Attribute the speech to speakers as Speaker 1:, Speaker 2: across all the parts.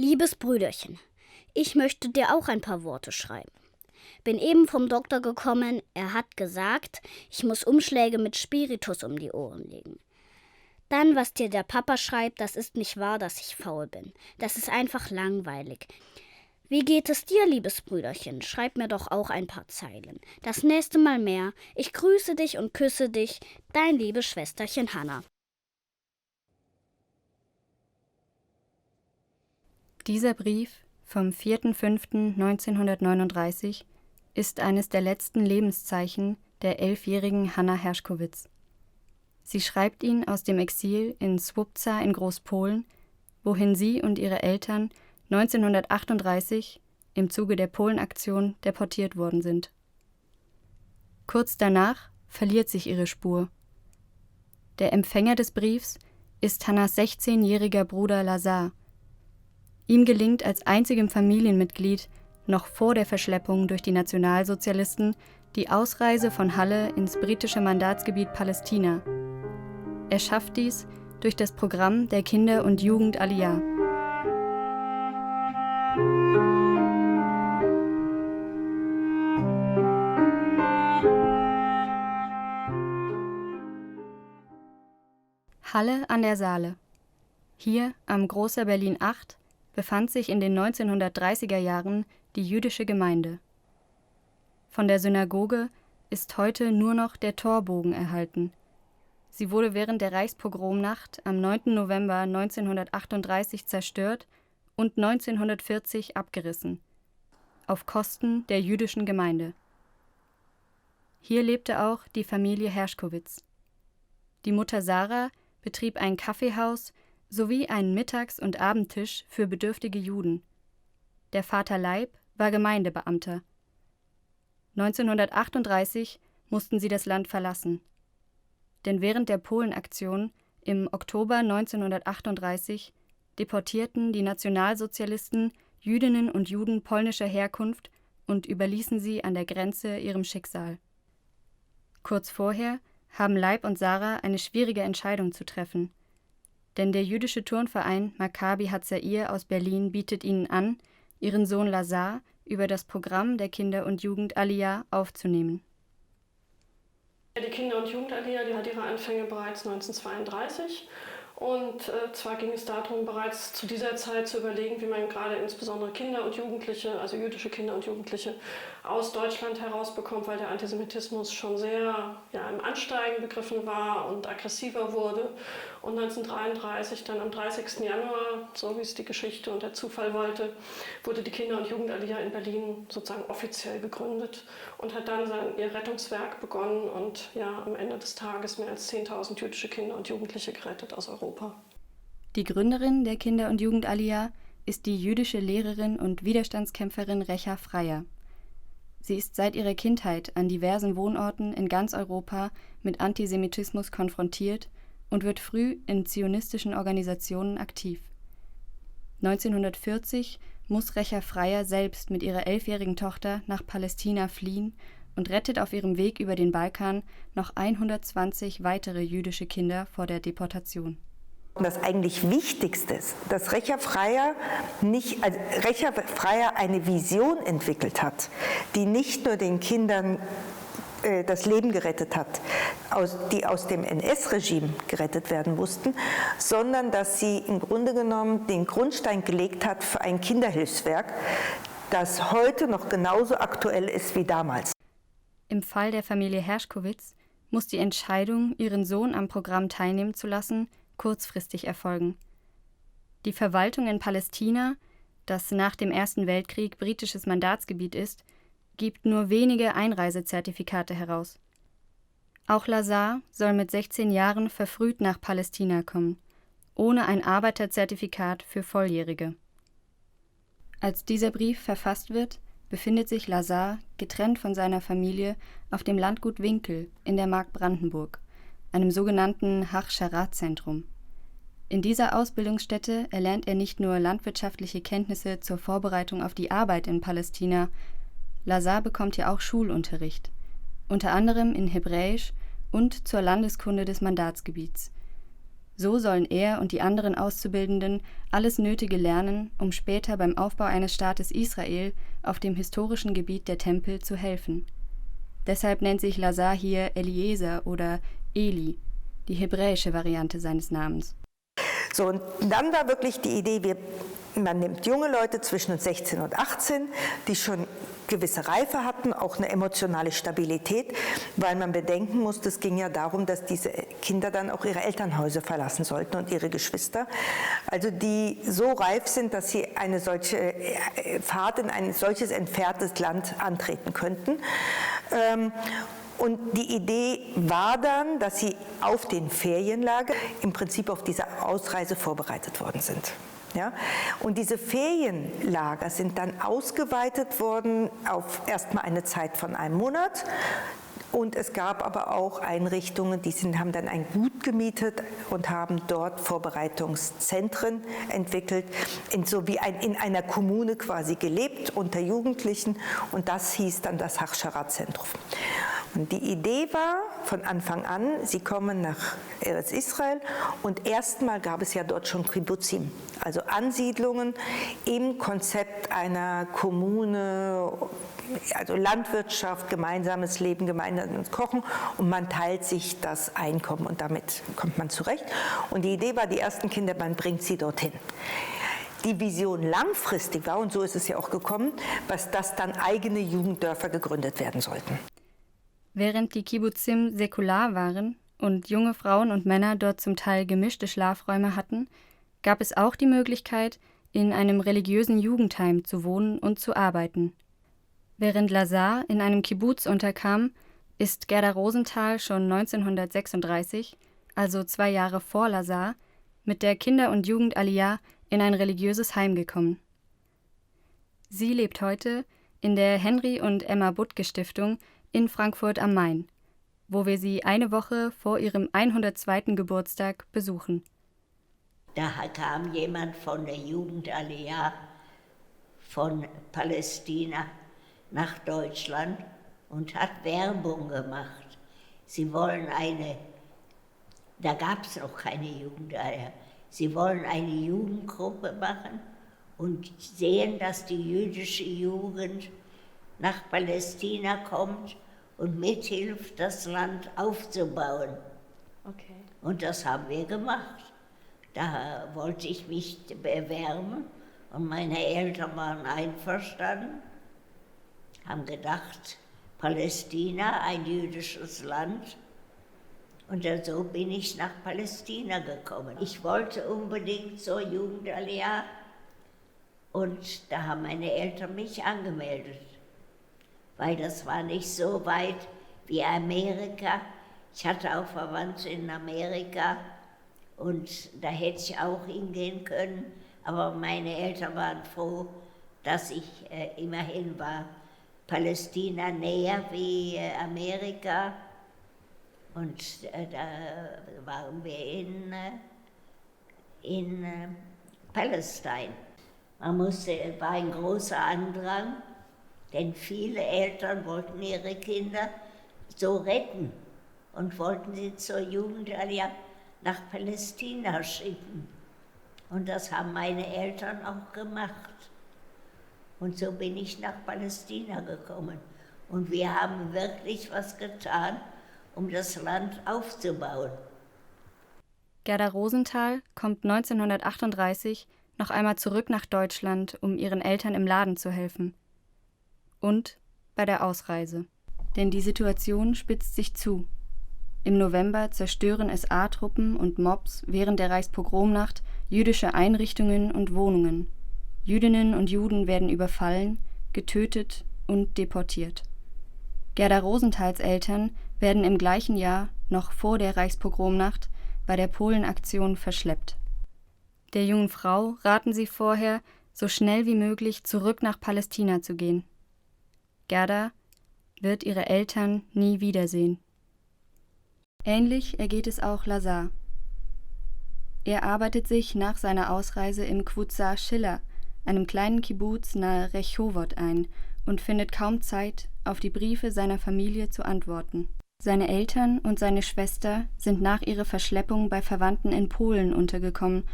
Speaker 1: Liebes Brüderchen, ich möchte dir auch ein paar Worte schreiben. Bin eben vom Doktor gekommen, er hat gesagt, ich muss Umschläge mit Spiritus um die Ohren legen. Dann, was dir der Papa schreibt, das ist nicht wahr, dass ich faul bin. Das ist einfach langweilig. Wie geht es dir, liebes Brüderchen? Schreib mir doch auch ein paar Zeilen. Das nächste Mal mehr. Ich grüße dich und küsse dich, dein liebes Schwesterchen Hanna.
Speaker 2: Dieser Brief vom 4.5.1939 ist eines der letzten Lebenszeichen der 11-jährigen Hanna Herschkowitz. Sie schreibt ihn aus dem Exil in Słupca in Großpolen, wohin sie und ihre Eltern 1938 im Zuge der Polenaktion deportiert worden sind. Kurz danach verliert sich ihre Spur. Der Empfänger des Briefs ist Hannas 16-jähriger Bruder Lazar. Ihm gelingt als einzigem Familienmitglied noch vor der Verschleppung durch die Nationalsozialisten die Ausreise von Halle ins britische Mandatsgebiet Palästina. Er schafft dies durch das Programm der Kinder- und Jugend-Aliyah. Halle an der Saale. Hier am Großer Berlin 8 befand sich in den 1930er Jahren die jüdische Gemeinde. Von der Synagoge ist heute nur noch der Torbogen erhalten. Sie wurde während der Reichspogromnacht am 9. November 1938 zerstört und 1940 abgerissen, auf Kosten der jüdischen Gemeinde. Hier lebte auch die Familie Herschkowitz. Die Mutter Sarah betrieb ein Kaffeehaus sowie einen Mittags- und Abendtisch für bedürftige Juden. Der Vater Leib war Gemeindebeamter. 1938 mussten sie das Land verlassen. Denn während der Polenaktion im Oktober 1938 deportierten die Nationalsozialisten Jüdinnen und Juden polnischer Herkunft und überließen sie an der Grenze ihrem Schicksal. Kurz vorher haben Leib und Sarah eine schwierige Entscheidung zu treffen. Denn der jüdische Turnverein Maccabi Hatzair aus Berlin bietet ihnen an, ihren Sohn Lazar über das Programm der Kinder- und Jugend-Aliyah aufzunehmen.
Speaker 3: Die Kinder- und Jugend-Aliyah, die hat ihre Anfänge bereits 1932. Und zwar ging es darum, bereits zu dieser Zeit zu überlegen, wie man gerade insbesondere Kinder und Jugendliche, also jüdische Kinder und Jugendliche, aus Deutschland herausbekommt, weil der Antisemitismus schon sehr im Ansteigen begriffen war und aggressiver wurde. Und 1933, dann am 30. Januar, so wie es die Geschichte und der Zufall wollte, wurde die Kinder- und Jugend-Aliyah in Berlin sozusagen offiziell gegründet und hat dann ihr Rettungswerk begonnen und am Ende des Tages mehr als 10.000 jüdische Kinder und Jugendliche gerettet aus Europa.
Speaker 2: Die Gründerin der Kinder- und Jugend-Aliyah ist die jüdische Lehrerin und Widerstandskämpferin Recha Freier. Sie ist seit ihrer Kindheit an diversen Wohnorten in ganz Europa mit Antisemitismus konfrontiert und wird früh in zionistischen Organisationen aktiv. 1940 muss Recha Freier selbst mit ihrer 11-jährigen Tochter nach Palästina fliehen und rettet auf ihrem Weg über den Balkan noch 120 weitere jüdische Kinder vor der Deportation.
Speaker 4: Das eigentlich Wichtigste ist, dass Recha Freier eine Vision entwickelt hat, die nicht nur den Kindern das Leben gerettet hat, die aus dem NS-Regime gerettet werden mussten, sondern dass sie im Grunde genommen den Grundstein gelegt hat für ein Kinderhilfswerk, das heute noch genauso aktuell ist wie damals.
Speaker 2: Im Fall der Familie Herschkowitz muss die Entscheidung, ihren Sohn am Programm teilnehmen zu lassen, kurzfristig erfolgen. Die Verwaltung in Palästina, das nach dem Ersten Weltkrieg britisches Mandatsgebiet ist, gibt nur wenige Einreisezertifikate heraus. Auch Lazar soll mit 16 Jahren verfrüht nach Palästina kommen, ohne ein Arbeiterzertifikat für Volljährige. Als dieser Brief verfasst wird, befindet sich Lazar, getrennt von seiner Familie, auf dem Landgut Winkel in der Mark Brandenburg, einem sogenannten Hachscharat-Zentrum. In dieser Ausbildungsstätte erlernt er nicht nur landwirtschaftliche Kenntnisse zur Vorbereitung auf die Arbeit in Palästina, Lazar bekommt hier auch Schulunterricht, unter anderem in Hebräisch und zur Landeskunde des Mandatsgebiets. So sollen er und die anderen Auszubildenden alles Nötige lernen, um später beim Aufbau eines Staates Israel auf dem historischen Gebiet der Tempel zu helfen. Deshalb nennt sich Lazar hier Eliezer oder Eli, die hebräische Variante seines Namens.
Speaker 4: So, und dann war wirklich die Idee, man nimmt junge Leute zwischen 16 und 18, die schon gewisse Reife hatten, auch eine emotionale Stabilität, weil man bedenken musste, es ging ja darum, dass diese Kinder dann auch ihre Elternhäuser verlassen sollten und ihre Geschwister, also die so reif sind, dass sie eine solche Fahrt in ein solches entferntes Land antreten könnten. Und die Idee war dann, dass sie auf den Ferienlager im Prinzip auf diese Ausreise vorbereitet worden sind. Ja? Und diese Ferienlager sind dann ausgeweitet worden auf erstmal eine Zeit von einem Monat. Und es gab aber auch Einrichtungen, die haben dann ein Gut gemietet und haben dort Vorbereitungszentren entwickelt, in einer Kommune quasi gelebt unter Jugendlichen. Und das hieß dann das Hachschara-Zentrum. Und die Idee war von Anfang an, sie kommen nach Eretz Israel und erstmal gab es ja dort schon Kibbutzim, also Ansiedlungen im Konzept einer Kommune, also Landwirtschaft, gemeinsames Leben, gemeinsames Kochen und man teilt sich das Einkommen und damit kommt man zurecht. Und die Idee war, die ersten Kinder, man bringt sie dorthin. Die Vision langfristig war, und so ist es ja auch gekommen, dass dann eigene Jugenddörfer gegründet werden sollten.
Speaker 2: Während die Kibbutzim säkular waren und junge Frauen und Männer dort zum Teil gemischte Schlafräume hatten, gab es auch die Möglichkeit, in einem religiösen Jugendheim zu wohnen und zu arbeiten. Während Lazar in einem Kibbutz unterkam, ist Gerda Rosenthal schon 1936, also 2 Jahre vor Lazar, mit der Kinder- und Jugend-Aliyah in ein religiöses Heim gekommen. Sie lebt heute in der Henry und Emma Butke Stiftung in Frankfurt am Main, wo wir sie eine Woche vor ihrem 102. Geburtstag besuchen.
Speaker 5: Da kam jemand von der Jugend-Aliyah von Palästina nach Deutschland und hat Werbung gemacht. Sie wollen da gab es noch keine Jugend-Aliyah, sie wollen eine Jugendgruppe machen und sehen, dass die jüdische Jugend nach Palästina kommt und mithilft, das Land aufzubauen.
Speaker 3: Okay.
Speaker 5: Und das haben wir gemacht. Da wollte ich mich bewerben und meine Eltern waren einverstanden, haben gedacht, Palästina, ein jüdisches Land. Und so bin ich nach Palästina gekommen. Ich wollte unbedingt zur Jugend-Aliyah und da haben meine Eltern mich angemeldet. Weil das war nicht so weit wie Amerika. Ich hatte auch Verwandte in Amerika und da hätte ich auch hingehen können. Aber meine Eltern waren froh, dass ich immerhin war. Palästina näher wie Amerika und da waren wir in Palästina. War ein großer Andrang. Denn viele Eltern wollten ihre Kinder so retten und wollten sie zur Jugend-Aliyah nach Palästina schicken. Und das haben meine Eltern auch gemacht. Und so bin ich nach Palästina gekommen. Und wir haben wirklich was getan, um das Land aufzubauen.
Speaker 2: Gerda Rosenthal kommt 1938 noch einmal zurück nach Deutschland, um ihren Eltern im Laden zu helfen. Und bei der Ausreise. Denn die Situation spitzt sich zu. Im November zerstören SA-Truppen und Mobs während der Reichspogromnacht jüdische Einrichtungen und Wohnungen. Jüdinnen und Juden werden überfallen, getötet und deportiert. Gerda Rosenthals Eltern werden im gleichen Jahr, noch vor der Reichspogromnacht, bei der Polenaktion verschleppt. Der jungen Frau raten sie vorher, so schnell wie möglich zurück nach Palästina zu gehen. Gerda wird ihre Eltern nie wiedersehen. Ähnlich ergeht es auch Lazar. Er arbeitet sich nach seiner Ausreise im Kvutza Schiller, einem kleinen Kibbuz nahe Rechowoth, ein und findet kaum Zeit, auf die Briefe seiner Familie zu antworten. Seine Eltern und seine Schwester sind nach ihrer Verschleppung bei Verwandten in Polen untergekommen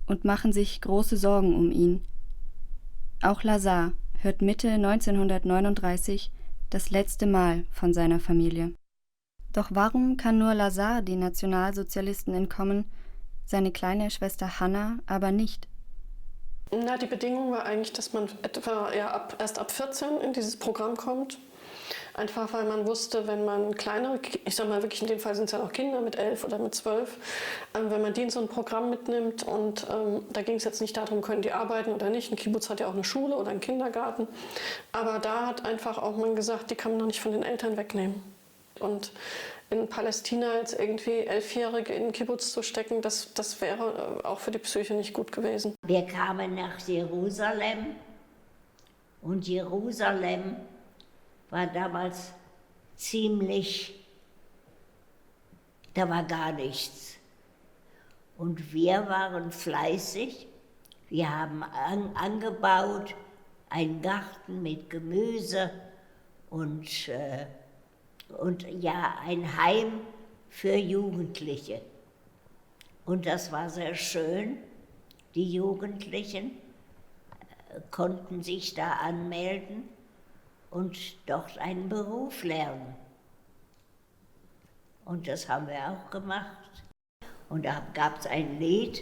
Speaker 2: und machen sich große Sorgen um ihn. Auch Lazar hört Mitte 1939 das letzte Mal von seiner Familie. Doch warum kann nur Lazar den Nationalsozialisten entkommen, seine kleine Schwester Hanna aber nicht?
Speaker 3: Na, die Bedingung war eigentlich, dass man etwa erst ab 14 in dieses Programm kommt. Einfach weil man wusste, wenn man kleinere, ich sag mal wirklich in dem Fall sind es ja noch Kinder mit 11 oder mit 12, wenn man die in so ein Programm mitnimmt und da ging es jetzt nicht darum, können die arbeiten oder nicht. Ein Kibbutz hat ja auch eine Schule oder einen Kindergarten. Aber da hat einfach auch man gesagt, die kann man doch nicht von den Eltern wegnehmen. Und in Palästina jetzt irgendwie 11-Jährige in den Kibbutz zu stecken, das wäre auch für die Psyche nicht gut gewesen.
Speaker 5: Wir kamen nach Jerusalem und Jerusalem war damals da war gar nichts. Und wir waren fleißig, wir haben angebaut, einen Garten mit Gemüse und ja, ein Heim für Jugendliche. Und das war sehr schön. Die Jugendlichen konnten sich da anmelden und dort einen Beruf lernen. Und das haben wir auch gemacht. Und da gab es ein Lied,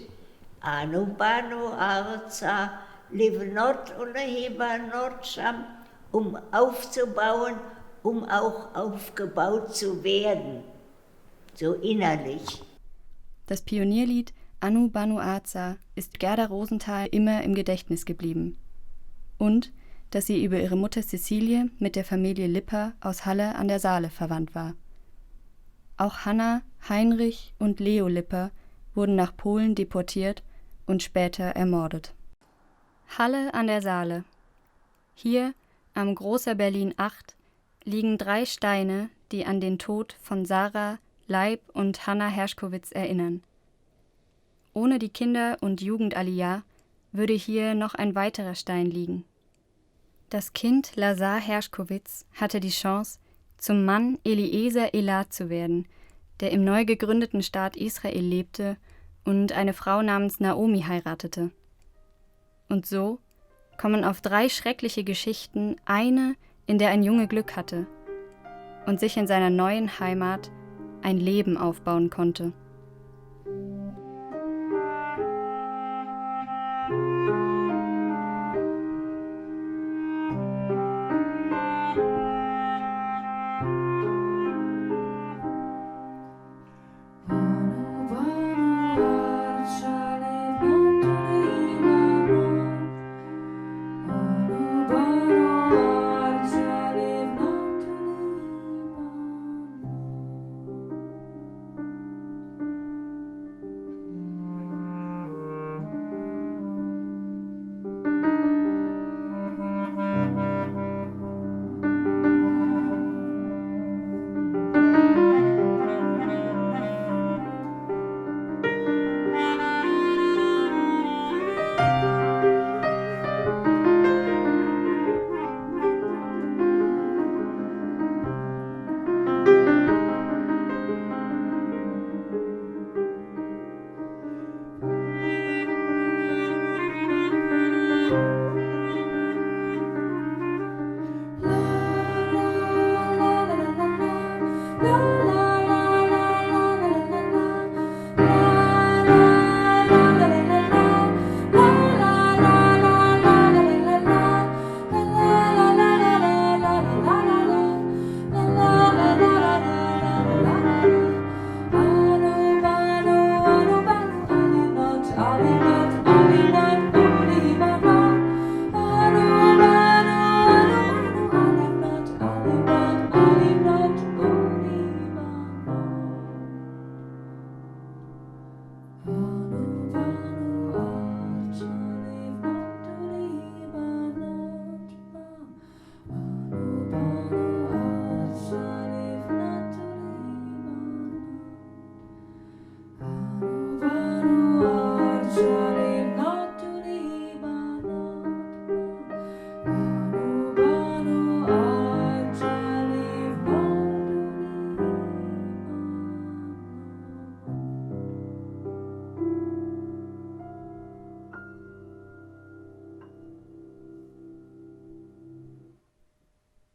Speaker 5: Anu Banu Arza, Livnot und Hebanot Sham, um aufzubauen, um auch aufgebaut zu werden, so innerlich.
Speaker 2: Das Pionierlied Anu Banu Arza ist Gerda Rosenthal immer im Gedächtnis geblieben. Und dass sie über ihre Mutter Cäcilie mit der Familie Lipper aus Halle an der Saale verwandt war. Auch Hanna, Heinrich und Leo Lipper wurden nach Polen deportiert und später ermordet. Halle an der Saale. Hier, am Großer Berlin 8, liegen 3 Steine, die an den Tod von Sarah, Leib und Hanna Herschkowitz erinnern. Ohne die Kinder- und Jugendaliyah würde hier noch ein weiterer Stein liegen. Das Kind Lazar Herschkowitz hatte die Chance, zum Mann Eliezer Elad zu werden, der im neu gegründeten Staat Israel lebte und eine Frau namens Naomi heiratete. Und so kommen auf 3 schreckliche Geschichten eine, in der ein Junge Glück hatte und sich in seiner neuen Heimat ein Leben aufbauen konnte.